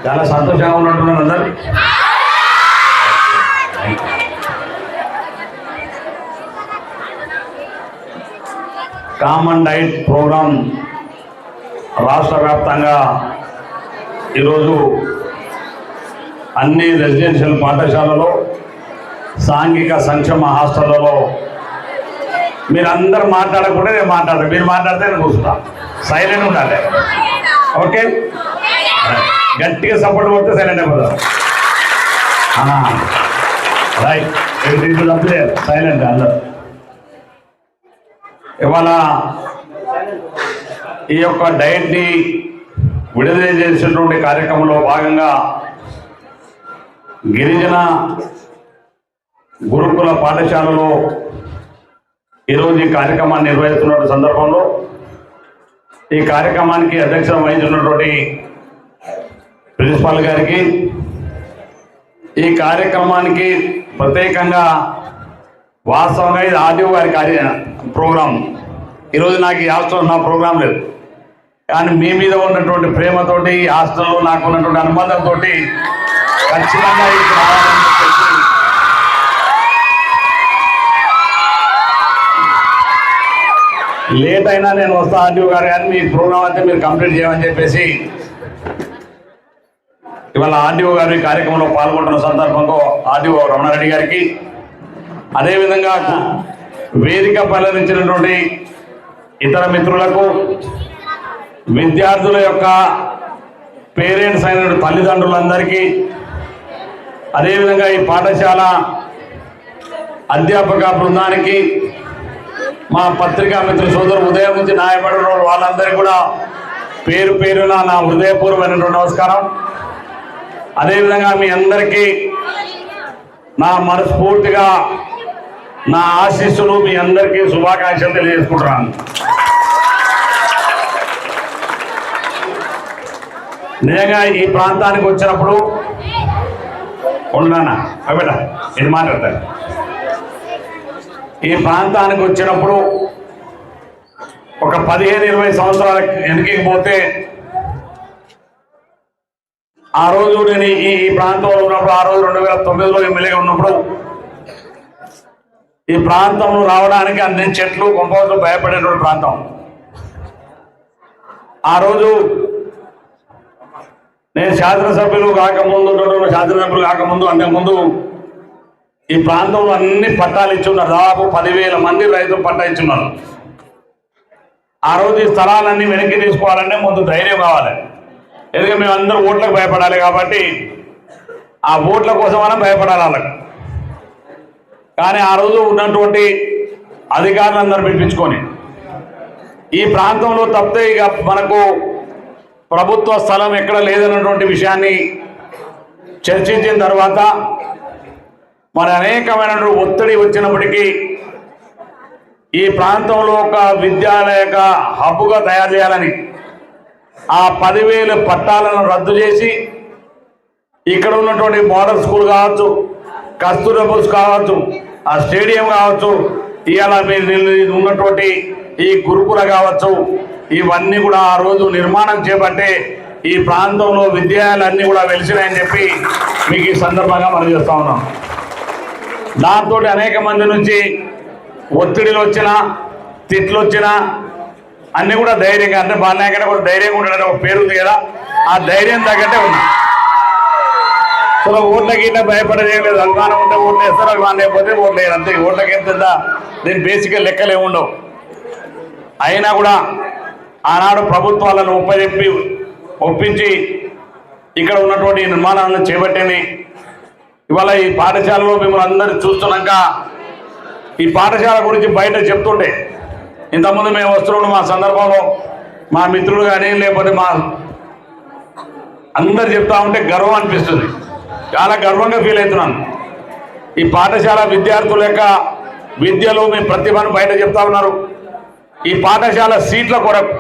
చాలా సంతోషంగా ఉన్నట్టున్నారు అందరు. కామన్ డైట్ ప్రోగ్రాం రాష్ట్ర వ్యాప్తంగా ఈరోజు అన్ని రెసిడెన్షియల్ పాఠశాలలో, సాంఘిక సంక్షేమ హాస్టళ్లలో మీరందరూ మాట్లాడకుండా నేను మాట్లాడతాను. మీరు మాట్లాడితే నేను కూర్చుంటా. సైలెంట్ ఉండాలి. ఓకే, గట్టిగా సపోర్ట్ కొడితే సైలెంట్ అయిపోతారు. రైట్, సైలెంట్ అందరు. ఇవాళ ఈ యొక్క డైట్ని విడుదల చేసినటువంటి కార్యక్రమంలో భాగంగా గిరిజన గురుకుల పాఠశాలలో ఈరోజు ఈ కార్యక్రమాన్ని నిర్వహిస్తున్న సందర్భంలో ఈ కార్యక్రమానికి అధ్యక్షత వహించినటువంటి ప్రిన్సిపాల్ గారికి, ఈ కార్యక్రమానికి ప్రత్యేకంగా వాస్తవంగా ఇది ఆర్డీఓ గారి ప్రోగ్రాం. ఈరోజు నాకు ఈ హాస్టల్లో నా ప్రోగ్రాం లేదు, కానీ మీ మీద ఉన్నటువంటి ప్రేమతోటి, ఈ హాస్టల్లో నాకు ఉన్నటువంటి అనుబంధంతో ఖచ్చితంగా ఇది రావాలని చెప్పేసి లేట్ అయినా నేను వస్తా ఆర్డీఓ గారు, కానీ మీ ప్రోగ్రాం అయితే మీరు కంప్లీట్ చేయమని చెప్పేసి ఇవాళ ఆర్డీఓ గారు ఈ కార్యక్రమంలో పాల్గొంటున్న సందర్భంలో ఆర్డీఓ రమణారెడ్డి గారికి, అదేవిధంగా వేదిక పరిణించినటువంటి ఇతర మిత్రులకు, విద్యార్థుల యొక్క పేరెంట్స్ అయిన తల్లిదండ్రులందరికీ, అదేవిధంగా ఈ పాఠశాల అధ్యాపక బృందానికి, మా పత్రికా మిత్ర సోదరు ఉదయం నుంచి న్యాయపడిన వాళ్ళందరికీ కూడా పేరు పేరున నా హృదయపూర్వమైనటువంటి నమస్కారం. అదేవిధంగా మీ అందరికీ నా మనస్ఫూర్తిగా నా ఆశీస్సులు, మీ అందరికీ శుభాకాంక్షలు తెలియజేసుకుంటున్నాను. నిజంగా ఈ ప్రాంతానికి వచ్చినప్పుడు ఉండనా బేట ఇది మాట్లాడతాను. ఈ ప్రాంతానికి వచ్చినప్పుడు ఒక 15-20 సంవత్సరాల వెనక్కి పోతే, ఆ రోజు నేను ఈ ప్రాంతంలో ఉన్నప్పుడు, ఆ రోజు 2009లో ఎమ్మెల్యేగా ఉన్నప్పుడు ఈ ప్రాంతంలో రావడానికి అన్ని చెట్లు కొంపలు భయపడేటువంటి ప్రాంతం. ఆ రోజు నేను శాసనసభ్యులు కాకముందు అంతకుముందు ఈ ప్రాంతంలో అన్ని పట్టాలు ఇచ్చున్నారు. దాదాపు 10,000 మంది రైతులు పట్టా ఇచ్చున్నారు. ఆ రోజు ఈ స్థలాలన్నీ వెనక్కి తీసుకోవాలంటే ముందు ధైర్యం కావాలి. ఎందుకంటే మేము అందరూ ఓట్లకు భయపడాలి కాబట్టి ఆ ఓట్ల కోసమైనా భయపడాలి వాళ్ళకి. కానీ ఆ రోజు ఉన్నటువంటి అధికారులందరూ పిలిపించుకొని ఈ ప్రాంతంలో తప్పితే ఇక మనకు ప్రభుత్వ స్థలం ఎక్కడ లేదన్నటువంటి విషయాన్ని చర్చించిన తర్వాత మరి అనేకమైనటువంటి ఒత్తిడి వచ్చినప్పటికీ ఈ ప్రాంతంలో ఒక విద్యాలయ హబ్బుగా తయారు చేయాలని ఆ 10,000 పట్టాలను రద్దు చేసి ఇక్కడ ఉన్నటువంటి మోడల్ స్కూల్ కావచ్చు, కస్తూర్బా కావచ్చు, ఆ స్టేడియం కావచ్చు, ఇవాళ ఉన్నటువంటి ఈ గురుకుల కావచ్చు, ఇవన్నీ కూడా ఆ రోజు నిర్మాణం చేపట్టే ఈ ప్రాంతంలో విద్యాలయాలన్నీ కూడా వెలిసినాయని చెప్పి మీకు ఈ సందర్భంగా మనం చేస్తా ఉన్నాం. దాంతో అనేక మంది నుంచి ఒత్తిడిలు వచ్చినా, తిట్లు వచ్చినా అన్నీ కూడా ధైర్యంగా, అంటే బాలనాయకంటే కూడా ధైర్యంగా ఉండడం ఒక పేరు ఉంది కదా, ఆ ధైర్యం తగ్గట్టే ఉన్నా. అసలు ఓట్లకి ఇట్లా భయపడేది లేదు. అభిమానం ఉంటే ఓట్లు వేస్తారు, అభిమానం లేకపోతే ఓట్లు వేయరు, అంతే. ఓట్లకి ఎంత దీని బేసిక్గా లెక్కలు ఏముండవు. అయినా కూడా ఆనాడు ప్రభుత్వాలను ఒప్పించి ఇక్కడ ఉన్నటువంటి నిర్మాణాలను చేపట్టింది. ఇవాళ ఈ పాఠశాలలో మిమ్మల్ని అందరూ చూస్తున్నాక ఈ పాఠశాల గురించి బయట చెప్తుంటే, ఇంతకుముందు మేము వస్తున్నాం మా సందర్భంలో మా మిత్రులు కానీ లేకపోతే మా అందరు చెప్తా ఉంటే గర్వం అనిపిస్తుంది. చాలా గర్వంగా ఫీల్ అవుతున్నాను. ఈ పాఠశాల విద్యార్థుల యొక్క విద్యలో మీ ప్రతిభను బయట చెప్తా ఉన్నారు. ఈ పాఠశాల సీట్ల కొరకు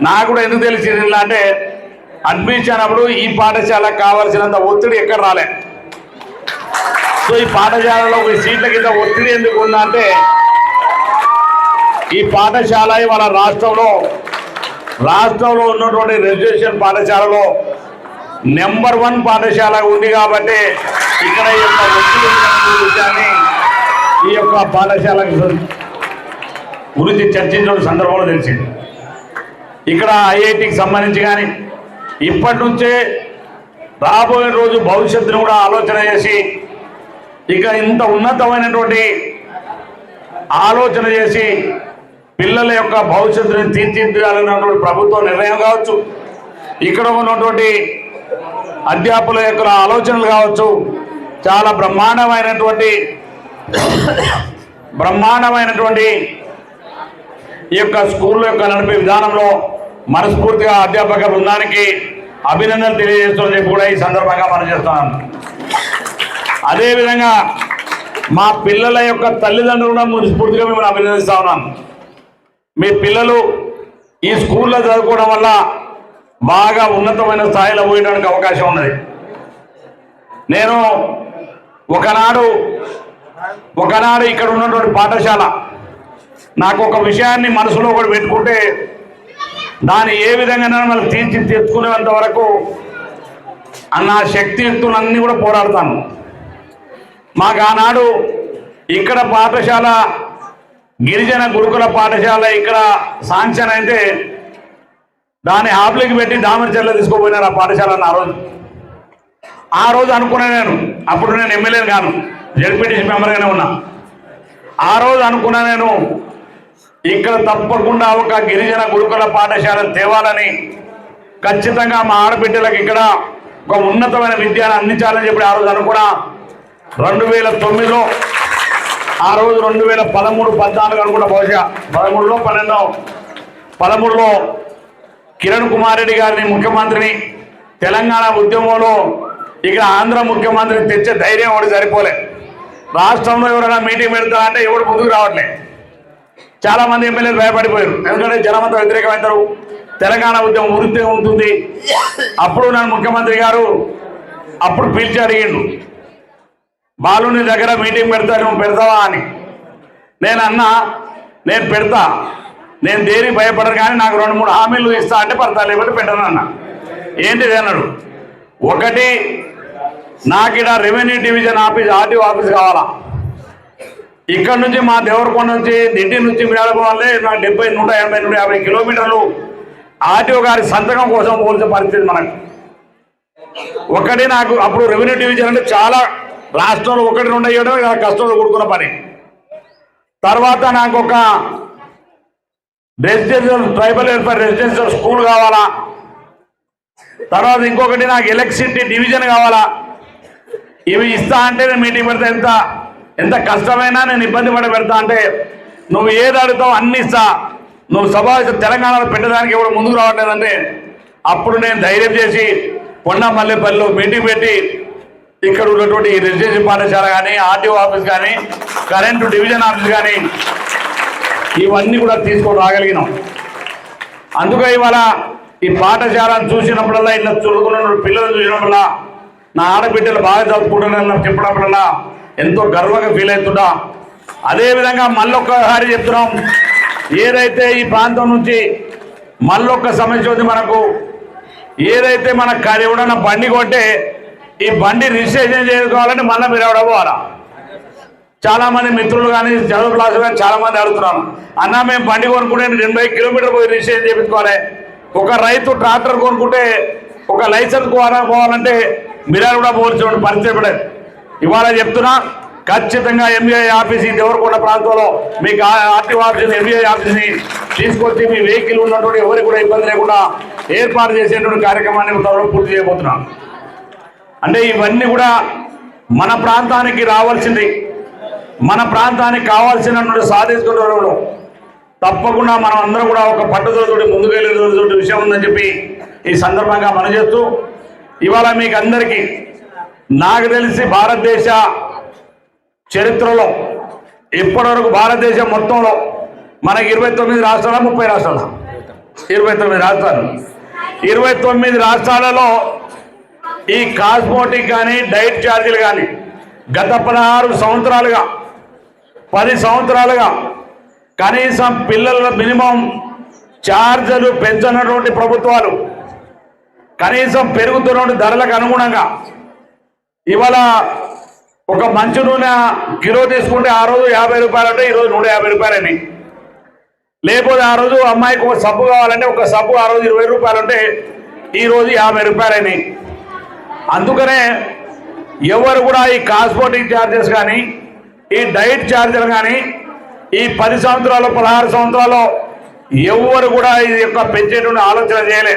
నాకు కూడా ఎందుకు తెలిసింది అంటే, అడ్మిషన్ అప్పుడు ఈ పాఠశాలకు కావాల్సినంత ఒత్తిడి ఎక్కడ రాలే. సో ఈ పాఠశాలలో ఈ సీట్ల కింద ఒత్తిడి ఎందుకు ఉందంటే, ఈ పాఠశాల ఇవాళ రాష్ట్రంలో ఉన్నటువంటి రెసిడెన్షియల్ పాఠశాలలో నెంబర్ 1 పాఠశాల ఉంది కాబట్టి ఇక్కడ ఈ యొక్క పాఠశాల గురించి చర్చించిన సందర్భంలో తెలిసింది. ఇక్కడ ఐఐటికి సంబంధించి కానీ ఇప్పటి నుంచే రాబోయే రోజు భవిష్యత్తును కూడా ఆలోచన చేసి ఇక ఇంత ఉన్నతమైనటువంటి ఆలోచన చేసి పిల్లల యొక్క భవిష్యత్తుని తీర్చిదిద్దాలన్నటువంటి ప్రభుత్వ నిర్ణయం కావచ్చు, ఇక్కడ ఉన్నటువంటి అధ్యాపకుల యొక్క ఆలోచనలు కావచ్చు, చాలా బ్రహ్మాండమైనటువంటి ఈ యొక్క స్కూల్ యొక్క నడిపే విధానంలో మనస్ఫూర్తిగా అధ్యాపక బృందానికి అభినందనలు తెలియజేస్తామని చెప్పి కూడా ఈ సందర్భంగా మనం చేస్తున్నాను. అదేవిధంగా మా పిల్లల యొక్క తల్లిదండ్రులు కూడా మనస్ఫూర్తిగా మిమ్మల్ని అభినందిస్తా ఉన్నాను. మీ పిల్లలు ఈ స్కూల్లో చదువుకోవడం వల్ల బాగా ఉన్నతమైన స్థాయిలో పోయడానికి అవకాశం ఉన్నది. నేను ఒకనాడు ఇక్కడ ఉన్నటువంటి పాఠశాల నాకు ఒక విషయాన్ని మనసులో కూడా పెట్టుకుంటే దాన్ని ఏ విధంగా మనం తెచ్చుకునేంత వరకు నా శక్తియుక్తులన్నీ కూడా పోరాడతాను. మాకు ఆనాడు ఇక్కడ పాఠశాల గిరిజన గురుకుల పాఠశాల ఇక్కడ శాంక్షన్ అయితే దాన్ని ఆప్లికి పెట్టి దామరచర్ల తీసుకోపోయినారు ఆ పాఠశాలను. ఆ రోజు అనుకున్నా నేను, అప్పుడు నేను ఎమ్మెల్యే కాను, జడ్పీటీసీ మెంబర్గానే ఉన్నా. ఆ రోజు అనుకున్నా నేను ఇక్కడ తప్పకుండా ఒక గిరిజన గురుకుల పాఠశాలను తేవాలని, ఖచ్చితంగా మా ఆడబిడ్డలకు ఇక్కడ ఒక ఉన్నతమైన విద్యను అందించాలని చెప్పి ఆ రోజు అనుకున్నా. 2009లో ఆ రోజు 2013, 14 అనుకున్న, బహుశా 13లో 13లో కిరణ్ కుమార్ రెడ్డి గారిని ముఖ్యమంత్రిని తెలంగాణ ఉద్యమంలో ఇక్కడ ఆంధ్ర ముఖ్యమంత్రిని తెచ్చే ధైర్యం ఒకటి సరిపోలే. రాష్ట్రంలో ఎవరైనా మీటింగ్ పెడతా అంటే ఎవరు ముందుకు రావట్లే. చాలా మంది ఎమ్మెల్యేలు భయపడిపోయారు, ఎందుకంటే జనమంతా వ్యతిరేకమవుతారు, తెలంగాణ ఉద్యమం వృత్తి ఉంటుంది. అప్పుడు నన్ను ముఖ్యమంత్రి గారు అప్పుడు పిలిచి అడిగిండు, బాలుని దగ్గర మీటింగ్ పెడతా, నువ్వు పెడతావా అని. నేను అన్నా, నేను పెడతా, నేను దేనికి భయపడను, కానీ నాకు 2-3 హామీలు ఇస్తా అంటే పడతా, లేకపోతే పెట్టను అన్న. ఏంటిది అన్నాడు. ఒకటి, నాకు ఇక్కడ revenue division office, RTO office కావాలా. ఇక్కడ నుంచి మా దేవరకొండ నుంచి దిండి నుంచి మేడపోవాలే నాకు 70, 180, 150 కిలోమీటర్లు ఆర్టీఓ గారి సంతకం కోసం పోల్చే పరిస్థితి మనకు. ఒకటి, నాకు అప్పుడు రెవెన్యూ డివిజన్ అంటే చాలా రాష్ట్రంలో 1-2 అయ్యడం కష్టంలో కూడుకున్న పని. తర్వాత నాకు ఒక residential tribal welfare residential school కావాలా. తర్వాత ఇంకొకటి, నాకు ఎలక్ట్రిసిటీ డివిజన్ కావాలా. ఇవి ఇస్తా అంటే నేను మీటింగ్ పెడతా, ఎంత కష్టమైనా నేను ఇబ్బంది పడి పెడతా అంటే, నువ్వు ఏది అడుగుతావు అన్ని ఇస్తా, నువ్వు సభావేశం తెలంగాణలో పెట్టడానికి ఎవరు ముందుకు రావట్లేదంటే అప్పుడు నేను ధైర్యం చేసి కొండమల్లేపల్లిలో మీటింగ్ పెట్టి ఇక్కడ ఉన్నటువంటి రెసిడెన్షియల్ పాఠశాల కానీ, ఆర్టీఓ ఆఫీస్ కానీ, కరెంటు డివిజన్ ఆఫీస్ కానీ ఇవన్నీ కూడా తీసుకొని రాగలిగినాం. అందుకే ఇవాళ ఈ పాఠశాలను చూసినప్పుడల్లా, ఇలా చదువుకున్న పిల్లలను చూసినప్పుడల్లా, నా ఆడబిడ్డలు బాగా చదువుకుంటున్నా చెప్పినప్పుడల్లా ఎంతో గర్వంగా ఫీల్ అవుతుంటా. అదేవిధంగా మళ్ళొక్కసారి చెప్తున్నాం, ఏదైతే ఈ ప్రాంతం నుంచి మళ్ళొక్క సమస్య ఉంది మనకు, ఏదైతే మన ఎవడన్నా బండి కొంటే ఈ బండి రిజిస్ట్రేషన్ చేసుకోవాలంటే మళ్ళీ మీరు ఎవడ పోవాలా. చాలా మంది మిత్రులు కానీ చదువు క్లాసులు కానీ చాలా మంది అడుగుతున్నాను, అన్న మేము బండి కొనుక్కుంటే 80 కిలోమీటర్లు పోయి రిజిస్ట్రేషన్ చేయించుకోవాలి. ఒక రైతు ట్రాక్టర్ కొనుక్కుంటే ఒక లైసెన్స్ పోవాలంటే మీరు కూడా పోల్చుకోండి పరిస్థితి పడేది. ఇవాళ చెప్తున్నా, ఖచ్చితంగా ఎంబీఐ ఆఫీస్ ఈ దేవరకొండ ప్రాంతంలో మీకు ఆర్టీఓ ఆఫీస్, ఎంబీఐ ఆఫీస్ని తీసుకొచ్చి మీ వెహికల్ ఉన్నటువంటి ఎవరికి కూడా ఇబ్బంది లేకుండా ఏర్పాటు చేసేటువంటి కార్యక్రమాన్ని త్వరలో పూర్తి చేయబోతున్నాం. అంటే ఇవన్నీ కూడా మన ప్రాంతానికి రావాల్సింది, మన ప్రాంతానికి కావాల్సినటువంటి సాధించుకున్న తప్పకుండా మనం అందరం కూడా ఒక పట్టుదలతో ముందుకెళ్ళేటువంటి విషయం ఉందని చెప్పి ఈ సందర్భంగా మనం చేస్తూ, ఇవాళ మీకు అందరికీ నాకు తెలిసి భారతదేశ చరిత్రలో ఇప్పటివరకు భారతదేశం మొత్తంలో మనకి 29 రాష్ట్రాలు, 30 రాష్ట్రాలు, 29 రాష్ట్రాలు, 29 రాష్ట్రాలలో ఈ కాస్మోటిక్ కానీ డైట్ ఛార్జీలు కానీ గత 16 సంవత్సరాలుగా 10 సంవత్సరాలుగా కనీసం పిల్లల మినిమం ఛార్జీలు పెంచనటువంటి ప్రభుత్వాలు కనీసం పెరుగుతున్న ధరలకు అనుగుణంగా ఇవాళ ఒక మంచు నూనె కిలో తీసుకుంటే ఆ రోజు 50 రూపాయలు అంటే ఈరోజు 150 రూపాయలని, లేకపోతే ఆ రోజు అమ్మాయికి ఒక సబ్బు కావాలంటే ఒక సబ్బు ఆ రోజు 20 రూపాయలు అంటే ఈరోజు 50 రూపాయలని. అందుకనే ఎవరు కూడా ఈ కాస్మోటిక్ ఛార్జెస్ కానీ ఈ డైట్ ఛార్జీలు కానీ ఈ 10 సంవత్సరాలు 16 సంవత్సరాలు ఎవరు కూడా ఇది యొక్క పెంచేటువంటి ఆలోచన చేయలే.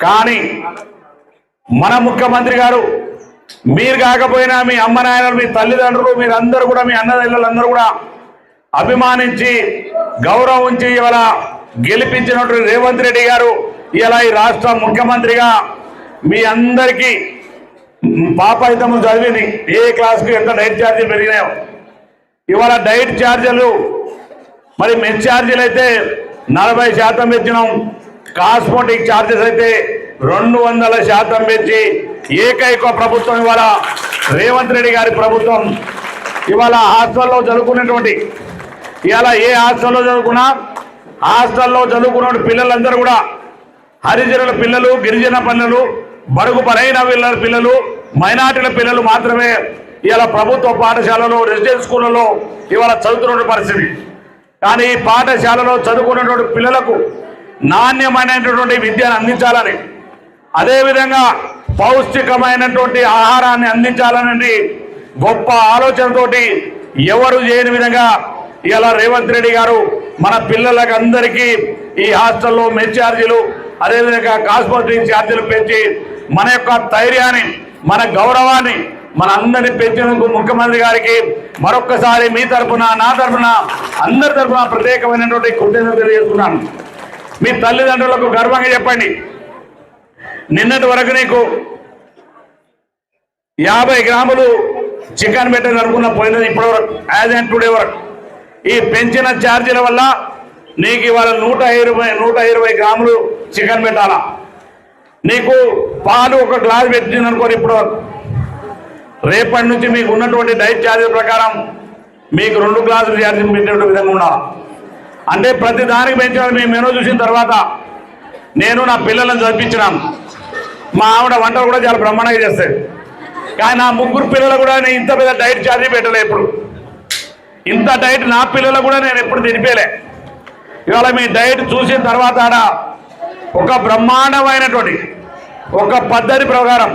కానీ మన ముఖ్యమంత్రి గారు మీరు కాకపోయినా మీ అమ్మ నాయనలు మీ తల్లిదండ్రులు మీరందరూ కూడా మీ అన్నదమ్ములందరూ కూడా అభిమానించి గౌరవించి ఇవాళ గెలిపించినటువంటి రేవంత్ రెడ్డి గారు ఇలా ఈ రాష్ట్ర ముఖ్యమంత్రిగా మీ అందరికీ పాపయితము చదివింది ఏ క్లాస్కి ఎంత డైట్ ఛార్జీలు పెరిగినాయో. ఇవాళ డైట్ ఛార్జీలు మరి మెస్ ఛార్జీలు అయితే 40% పెంచినాం, కాస్మోటిక్ ఛార్జెస్ అయితే 200% పెంచి ఏకైక ప్రభుత్వం ఇవాళ రేవంత్ రెడ్డి గారి ప్రభుత్వం. ఇవాళ హాస్టల్లో చదువుకునేటువంటి ఇవాళ ఏ హాస్టల్లో చదువుకున్నా హాస్టల్లో చదువుకున్న పిల్లలందరూ కూడా హరిజనుల పిల్లలు, గిరిజన పిల్లలు, బడుగు బలైన పిల్లలు, మైనార్టీల పిల్లలు మాత్రమే ఇవాళ ప్రభుత్వ పాఠశాలలో రెసిడెన్స్ స్కూళ్ళలో ఇవాళ చదువుతున్న పరిస్థితి. కానీ ఈ పాఠశాలలో చదువుకున్నటువంటి పిల్లలకు నాణ్యమైనటువంటి విద్యను అందించాలని, అదేవిధంగా పౌష్టికమైనటువంటి ఆహారాన్ని అందించాలనేది గొప్ప ఆలోచనతోటి ఎవరు చేయని విధంగా ఇలా రేవంత్ రెడ్డి గారు మన పిల్లలకు అందరికీ ఈ హాస్టల్లో మెస్ ఛార్జీలు అదేవిధంగా కాస్మోటిక్ ఛార్జీలు పెంచి మన యొక్క ధైర్యాన్ని మన గౌరవాన్ని మన అందరినీ పెంచినందుకు ముఖ్యమంత్రి గారికి మరొక్కసారి మీ తరఫున నా తరఫున అందరి తరఫున ప్రత్యేకమైనటువంటి కృతజ్ఞతలు తెలియజేస్తున్నాను. మీ తల్లిదండ్రులకు గర్వంగా చెప్పండి, నిన్నటి వరకు నీకు 50 గ్రాములు చికెన్ పెట్టని అనుకున్న పోయినది ఇప్పటి వరకు యాజ్ అండ్ టుడే వరకు ఈ పెంచిన ఛార్జీల వల్ల నీకు ఇవాళ 120 గ్రాములు చికెన్ పెట్టాలా. నీకు పాలు ఒక గ్లాస్ పెట్టింది అనుకోని ఇప్పటి వరకు రేపటి నుంచి మీకు ఉన్నటువంటి డైట్ ఛార్జీల ప్రకారం మీకు 2 గ్లాసులు ఛార్జీలు పెట్టే విధంగా ఉండాలి. అంటే ప్రతి దానికి పెంచిన మీ మెనూ చూసిన తర్వాత నేను నా పిల్లలను చదివించినాను. మా ఆవిడ వంటలు కూడా చాలా బ్రహ్మాండంగా చేస్తాయి. కానీ నా 3 పిల్లలు కూడా నేను ఇంత పెద్ద డైట్ ఛార్జీ పెట్టలే. ఎప్పుడు ఇంత డైట్ నా పిల్లలు కూడా నేను ఎప్పుడు తినిపేలే. ఇవాళ మీ డైట్ చూసిన తర్వాత ఒక బ్రహ్మాండమైనటువంటి ఒక పద్ధతి ప్రకారం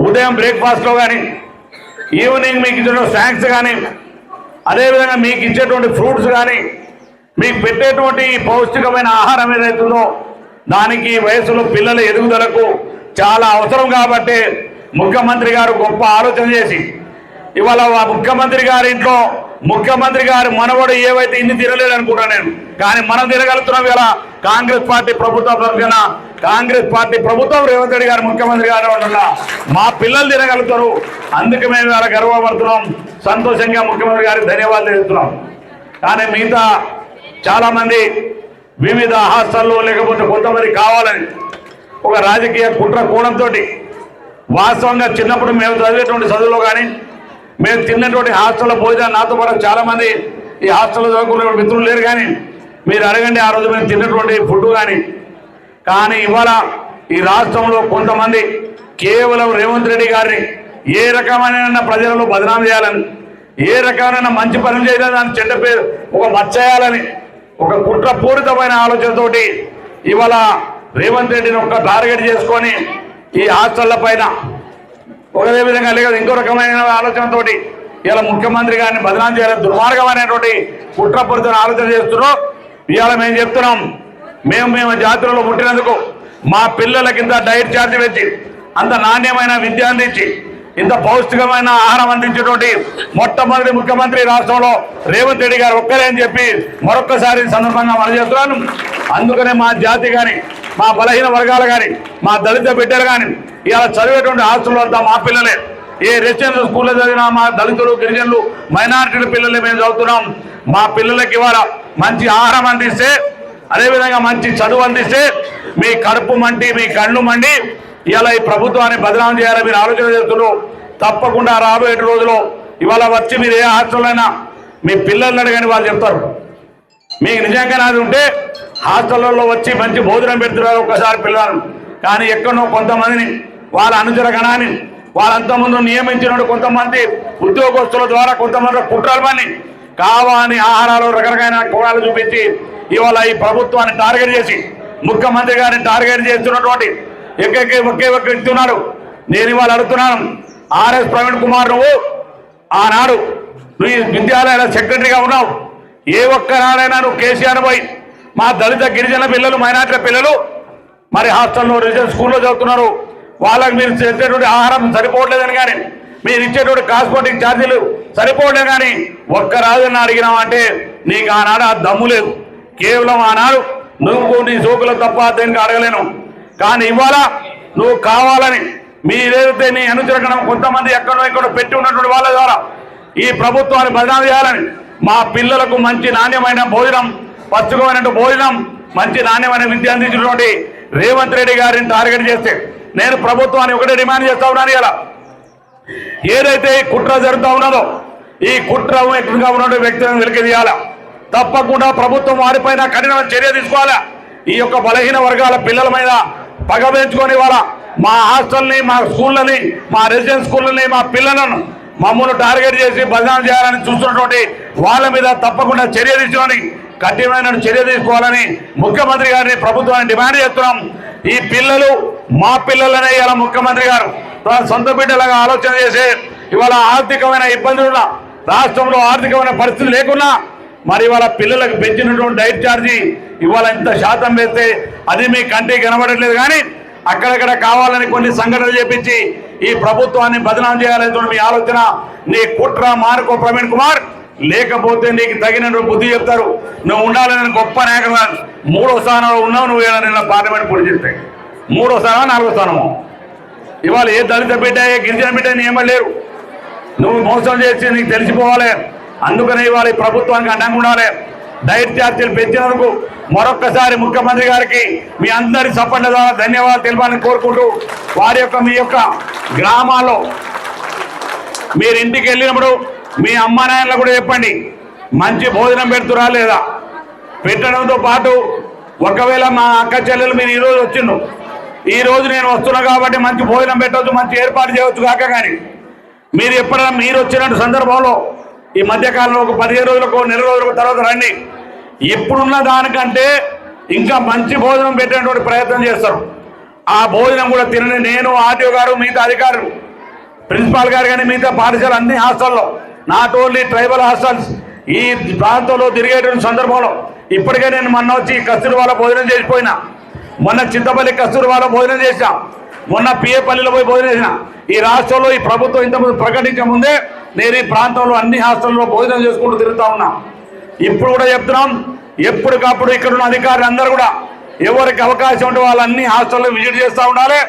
ఉదయం బ్రేక్ఫాస్ట్లో కానీ ఈవినింగ్ మీకు ఇచ్చిన స్నాక్స్ కానీ అదేవిధంగా మీకు ఇచ్చేటువంటి ఫ్రూట్స్ కానీ మీకు పెట్టేటువంటి పౌష్టికమైన ఆహారం ఏదైతుందో దానికి వయసులో పిల్లల ఎదుగుదలకు చాలా అవసరం. కాబట్టి ముఖ్యమంత్రి గారు గొప్ప ఆలోచన చేసి ఇవాళ ముఖ్యమంత్రి గారి ఇంట్లో ముఖ్యమంత్రి గారి మనవడు ఏవైతే ఇన్ని తినలేదు అనుకుంటా నేను, కానీ మనం తినగలుగుతున్నాం. ఇలా కాంగ్రెస్ పార్టీ ప్రభుత్వం తరఫున కాంగ్రెస్ పార్టీ ప్రభుత్వం రేవంత్ రెడ్డి గారు ముఖ్యమంత్రి గారు ఉంటున్నా మా పిల్లలు తినగలుగుతారు. అందుకే మేము ఇలా గర్వపడుతున్నాం, సంతోషంగా ముఖ్యమంత్రి గారికి ధన్యవాదాలు తెలుస్తున్నాం. కానీ మిగతా చాలామంది వివిధ హాస్టల్లో లేకపోతే కొంతమంది కావాలని ఒక రాజకీయ కుట్ర కోణంతో వాస్తవంగా చిన్నప్పుడు మేము చదివేటువంటి చదువులో కానీ మేము తిన్నటువంటి హాస్టల్లో భోజనం నాతో పాటు చాలామంది ఈ హాస్టల్లో చదువుకునే మిత్రులు లేరు. కానీ మీరు అడగండి ఆ రోజు మేము తిన్నటువంటి ఫుడ్ కానీ ఇవాళ ఈ రాష్ట్రంలో కొంతమంది కేవలం రేవంత్ రెడ్డి గారిని ఏ రకమైన ప్రజలలో బదనాం చేయాలని, ఏ రకమైన మంచి పనులు చేయాలని, చెడ్డ పేరు ఒక మచ్చేయాలని ఒక కుట్రపూరితమైన ఆలోచనతోటి ఇవాళ రేవంత్ రెడ్డిని ఒక టార్గెట్ చేసుకొని ఈ హాస్టళ్ల పైన ఒకే విధంగా లేదా ఇంకో రకమైన ఆలోచనతో ఇలా ముఖ్యమంత్రి గారిని బదనాం చేయాలని దుర్మార్గమైనటువంటి కుట్రపూరితమైన ఆలోచన చేస్తున్నాం. ఇవాళ మేము చెప్తున్నాం, మేము జాతరలో పుట్టినందుకు మా పిల్లలకి ఇంత డైట్ ఛార్జ్ పెంచి అంత నాణ్యమైన విద్య అందించి ఇంత పౌష్టికమైన ఆహారం అందించేటువంటి మొట్టమొదటి ముఖ్యమంత్రి రాష్ట్రంలో రేవంత్ రెడ్డి గారు ఒక్కరే అని చెప్పి మరొక్కసారి సందర్భంగా మనం చేస్తున్నాను. అందుకనే మా జాతి కానీ మా బలహీన వర్గాలు కానీ మా దళిత బిడ్డలు కానీ ఇలా చదివేటువంటి హాస్టల్లో అంతా మా పిల్లలే. ఏ రెసిడెన్షియల్ స్కూల్లో చదివినా మా దళితులు గిరిజనులు మైనారిటీల పిల్లలే మేము చదువుతున్నాం. మా పిల్లలకి ఇవాళ మంచి ఆహారం అందిస్తే అదేవిధంగా మంచి చదువు అందిస్తే మీ కడుపు మండి మీ కళ్ళు మండి ఇలా ఈ ప్రభుత్వాన్ని బదనాం చేయాలని మీరు ఆలోచన చేస్తున్నారు. తప్పకుండా రాబోయే రోజుల్లో ఇవాళ వచ్చి మీరు ఏ హాస్టల్ అయినా మీ పిల్లల్ని అడగని వాళ్ళు చెప్తారు. మీకు నిజంగా నాది ఉంటే హాస్టల్లో వచ్చి మంచి భోజనం పెడుతున్నారు ఒక్కసారి పిల్లలను. కానీ ఎక్కడో కొంతమందిని వాళ్ళ అనుచర గణాన్ని వాళ్ళంతకుముందు నియమించిన కొంతమంది ఉద్యోగస్తుల ద్వారా కొంతమంది కుట్రలని కావాలని ఆహారాలు రకరకాల కోణాలు చూపించి ఇవాళ ఈ ప్రభుత్వాన్ని టార్గెట్ చేసి ముఖ్యమంత్రి గారిని టార్గెట్ చేస్తున్నటువంటి ఒకే వ్యక్తున్నాడు. నేను ఇవాళ అడుగుతున్నాను, ఆర్ఎస్ ప్రవీణ్ కుమార్, నువ్వు ఆనాడు నువ్వు ఈ విద్యాలయాల సెక్రటరీగా ఉన్నావు. ఏ ఒక్కనాడైనా నువ్వు కేసీఆర్ పోయి మా దళిత గిరిజన పిల్లలు మైనార్టీల పిల్లలు మరి హాస్టల్లో రెసిడెన్స్ స్కూల్లో చదువుతున్నారు, వాళ్ళకి మీరు ఇచ్చేటువంటి ఆహారం సరిపోవట్లేదని కానీ మీరు ఇచ్చేటువంటి కాస్మెటిక్ ఛార్జీలు సరిపోవట్లేదు కానీ ఒక్క రాజుని అడిగినామంటే నీకు ఆనాడు ఆ దమ్ము లేదు. కేవలం ఆనాడు నువ్వు నీ సోకులు తప్ప దేనికి అడగలేను. కానీ ఇవాళ నువ్వు కావాలని మీరేదైతే నీ అనుచరగణం కొంతమంది ఎక్కడో ఎక్కడో పెట్టి ఉన్నటువంటి వాళ్ళ ద్వారా ఈ ప్రభుత్వాన్ని బదనాం చేయాలని మా పిల్లలకు మంచి నాణ్యమైన భోజనం, పచ్చుకోమైనటువంటి భోజనం, మంచి నాణ్యమైన విద్య అందించినటువంటి రేవంత్ రెడ్డి గారిని టార్గెట్ చేస్తే నేను ప్రభుత్వాన్ని ఒకటే డిమాండ్ చేస్తా ఉన్నాను. ఇలా ఏదైతే ఈ కుట్ర జరుగుతూ ఉన్నదో ఈ కుట్ర ఎక్కువగా ఉన్న వ్యక్తులను వెలికి తీయాలా. తప్పకుండా ప్రభుత్వం వారిపైన కఠినమైన చర్య తీసుకోవాలా. ఈ యొక్క బలహీన వర్గాల పిల్లల మీద పగ పెంచుకొని వాళ్ళ మా హాస్టల్ని, మా స్కూళ్ళని, మా రెసిడెన్స్ స్కూళ్ళని, మా పిల్లలను మమ్మల్ని టార్గెట్ చేసి బదనాం చేయాలని చూస్తున్నటువంటి వాళ్ళ మీద తప్పకుండా చర్య తీసుకొని కఠినమైన చర్య తీసుకోవాలని ముఖ్యమంత్రి గారిని ప్రభుత్వాన్ని డిమాండ్ చేస్తున్నాం. ఈ పిల్లలు మా పిల్లలనే ఇలా ముఖ్యమంత్రి గారు సొంత బిడ్డలుగా ఆలోచన చేసి ఇవాళ ఆర్థికమైన ఇబ్బందులున్న రాష్ట్రంలో ఆర్థికమైన పరిస్థితి లేకున్నా మరి ఇవాళ పిల్లలకు పెంచినటువంటి డైట్ ఛార్జీ ఇవాళ ఇంత శాతం వేస్తే అది మీ కంటికి కనబడట్లేదు. కానీ అక్కడక్కడ కావాలని కొన్ని సంఘటనలు చేపించి ఈ ప్రభుత్వాన్ని బదనాం చేయాలనేటువంటి మీ ఆలోచన, నీ కుట్ర మానుకో ప్రవీణ్ కుమార్. లేకపోతే నీకు తగిన బుద్ధి చెప్తారు. నువ్వు ఉండాలని గొప్ప నాయకుడు, 3వ స్థానంలో ఉన్నావు. నువ్వు నిన్న పార్లమెంట్ పోటీ చేస్తే 3వ స్థానమా 4వ స్థానమో. ఇవాళ ఏ దళిత బిడ్డ ఏ గిరిజన బిడ్డ నియమలేరు. నువ్వు మోసం చేసి నీకు తెలిసిపోవాలి. అందుకనే ఇవాళ ఈ ప్రభుత్వానికి అండంగా ఉండాలి. డైట్ ఛార్జీలు పెంచినందుకు మరొక్కసారి ముఖ్యమంత్రి గారికి మీ అందరి సపోర్ట్ ద్వారా ధన్యవాదాలు తెలపాలని కోరుకుంటూ వారి యొక్క మీ యొక్క గ్రామాల్లో మీరు ఇంటికి వెళ్ళినప్పుడు మీ అమ్మ నాయనలు కూడా చెప్పండి మంచి భోజనం పెడుతురా లేదా. పెట్టడంతో పాటు ఒకవేళ మా అక్క చెల్లెలు మీరు ఈరోజు వచ్చిండు, ఈరోజు నేను వస్తున్నా కాబట్టి మంచి భోజనం పెట్టవచ్చు, మంచి ఏర్పాటు చేయవచ్చు కాక, కానీ మీరు ఎప్పుడైనా మీరు వచ్చినట్టు సందర్భంలో ఈ మధ్యకాలంలో ఒక 15 రోజులకు నెల రోజులకు తర్వాత రండి. ఇప్పుడున్న దానికంటే ఇంకా మంచి భోజనం పెట్టేటువంటి ప్రయత్నం చేస్తారు. ఆ భోజనం కూడా తినని నేను, ఆర్టీఓ గారు, మిగతా అధికారులు, ప్రిన్సిపాల్ గారు కానీ మిగతా పాఠశాల అన్ని హాస్టల్లో, నాట్ ఓన్లీ ట్రైబల్ హాస్టల్స్, ఈ ప్రాంతంలో తిరిగేటువంటి సందర్భంలో ఇప్పటికే నేను మొన్న వచ్చి కస్తూరివాల భోజనం చేసిపోయినా, మొన్న చింతపల్లి కస్తూరివాల భోజనం చేసినా, మొన్న పిఏపల్లిలో పోయి భోజనం చేసిన. ఈ రాష్ట్రంలో ఈ ప్రభుత్వం ఇంతకుముందు ప్రకటించే ముందే నేను ఈ ప్రాంతంలో అన్ని హాస్టల్లో భోజనం చేసుకుంటూ తిరుగుతా ఉన్నా. ఇప్పుడు కూడా చెప్తున్నాం, ఎప్పటికప్పుడు ఇక్కడున్న అధికారులు అందరూ కూడా ఎవరికి అవకాశం ఉంటే వాళ్ళు అన్ని హాస్టల్లో విజిట్ చేస్తూ ఉండాలి.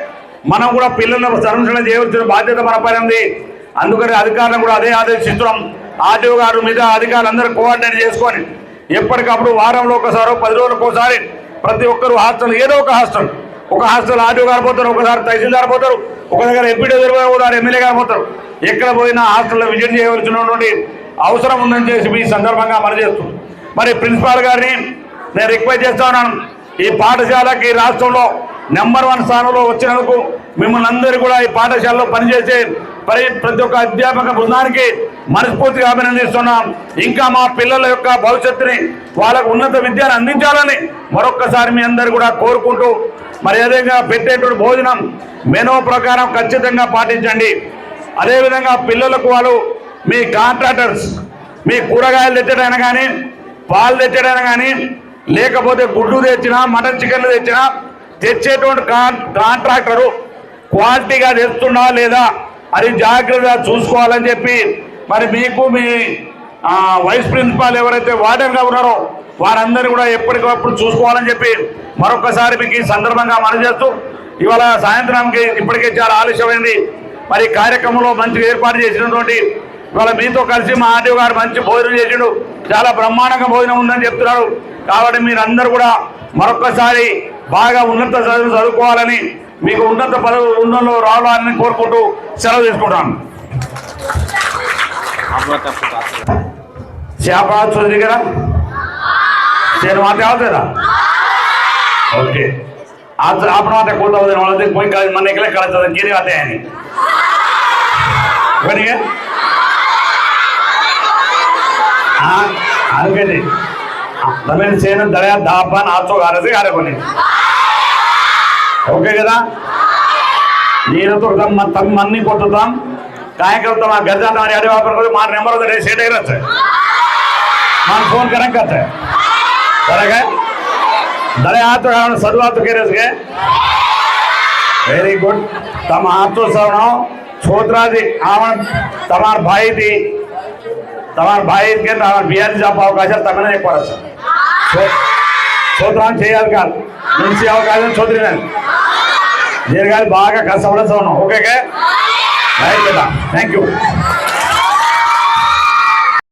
మనం కూడా పిల్లలను సంరక్షణ చేయవలసిన బాధ్యత మన పైన ఉంది. అందుకని అధికారులను కూడా అదే ఆదేశిస్తున్నాం. ఆర్టీఓ గారు మీద అధికారులు అందరూ కోఆర్డినేట్ చేసుకొని ఎప్పటికప్పుడు వారంలో ఒకసారి 10 రోజులకు ఒకసారి ప్రతి ఒక్కరు హాస్టల్ ఏదో ఒక హాస్టల్ ఆర్టీఓ గారు పోతారు, ఒకసారి తహసీల్దార్ పోతారు, ఒక దగ్గర ఎంపీడీ పోతారు, ఎమ్మెల్యే గారు పోతారు. ఎక్కడ పోయినా హాస్టల్లో విజిట్ చేయవలసినటువంటి అవసరం ఉందని చేసి ఈ సందర్భంగా మనం చేస్తున్నాం. మరి ప్రిన్సిపాల్ గారిని నేను రిక్వెస్ట్ చేస్తా ఉన్నాను, ఈ పాఠశాలకి రాష్ట్రంలో నెంబర్ 1 స్థానంలో వచ్చినందుకు మిమ్మల్ని అందరూ కూడా ఈ పాఠశాలలో పనిచేసే ప్రతి ఒక్క అధ్యాపక బృందానికి మనస్ఫూర్తిగా అభినందిస్తున్నాం. ఇంకా మా పిల్లల యొక్క భవిష్యత్తుని వాళ్ళకు ఉన్నత విద్యను అందించాలని మరొక్కసారి మీ అందరూ కూడా కోరుకుంటూ మరి అదేవిధంగా పెట్టేటువంటి భోజనం మెనూ ప్రకారం ఖచ్చితంగా పాటించండి. అదేవిధంగా పిల్లలకు వాళ్ళు మీ కాంట్రాక్టర్స్ మీ కూరగాయలు తెచ్చడైనా కానీ పాలు తెచ్చడైనా కానీ లేకపోతే గుడ్డు తెచ్చినా మటన్ చికెన్లు తెచ్చినా తెచ్చేటువంటి కాంట్రాక్టరు క్వాలిటీగా తెస్తున్నా లేదా అది జాగ్రత్తగా చూసుకోవాలని చెప్పి మరి మీకు మీ వైస్ ప్రిన్సిపాల్ ఎవరైతే వార్డెన్గా ఉన్నారో వారందరూ కూడా ఎప్పటికప్పుడు చూసుకోవాలని చెప్పి మరొకసారి మీకు ఈ సందర్భంగా మనం చేస్తూ ఇవాళ సాయంత్రానికి ఇప్పటికే చాలా ఆలస్యమైంది. మరి కార్యక్రమంలో మంచి ఏర్పాటు చేసినటువంటి ఇవాళ మీతో కలిసి మా ఆర్టీఓ గారు మంచి భోజనం చేసిండు, చాలా బ్రహ్మాండంగా భోజనం ఉందని చెప్తున్నారు. కాబట్టి మీరందరూ కూడా మరొక్కసారి బాగా ఉన్నత చదువుకోవాలని మీకు ఉన్నత పదవుల్లో రావాలని కోరుకుంటూ సెలవు తీసుకుంటాను. श्यापा चौधरी करा शेर माते आवते ना ओके आज आपण माते कोता होते वाला ते कोई काज मन एकले कळत केरी आते आहे नी बनिगे हां आगे दे तमें सेन दळ्या दापान आचो गारसे गारे कोणी ओके కదా ನೀರತ್ತು ತಮ್ಮ ಮನ್ನಿ ಕೊಟ್ಟುತ್ತಾಂ ಕಾಯಕರು ತಮ್ಮ ಗಜಾ ಮಾರಿ ಅಡಿ ವಾಪರ್ ಮಾರ ನಂಬರ್ ಅದ ಸೇಟ್ ಇರುತ್ತೆ ನಾನು ಫೋನ್ ಕರೆಕ್ಟ್ ಬರಗೆ दड़े हाथ सदवा तो केरसगे वेरी गुड तम हाथ सवनो छोत्रा दी आवण तमार भाई दी तमार भाई के तमार बियार जाप अवकाश तमने एक परस छोत्रा చేయాలి కాదు నుంచి అవకాశం छोत्रीने దీర్ఘాలు బాగా కష్టపడ సవను ఓకే రైట్ కదా థాంక్యూ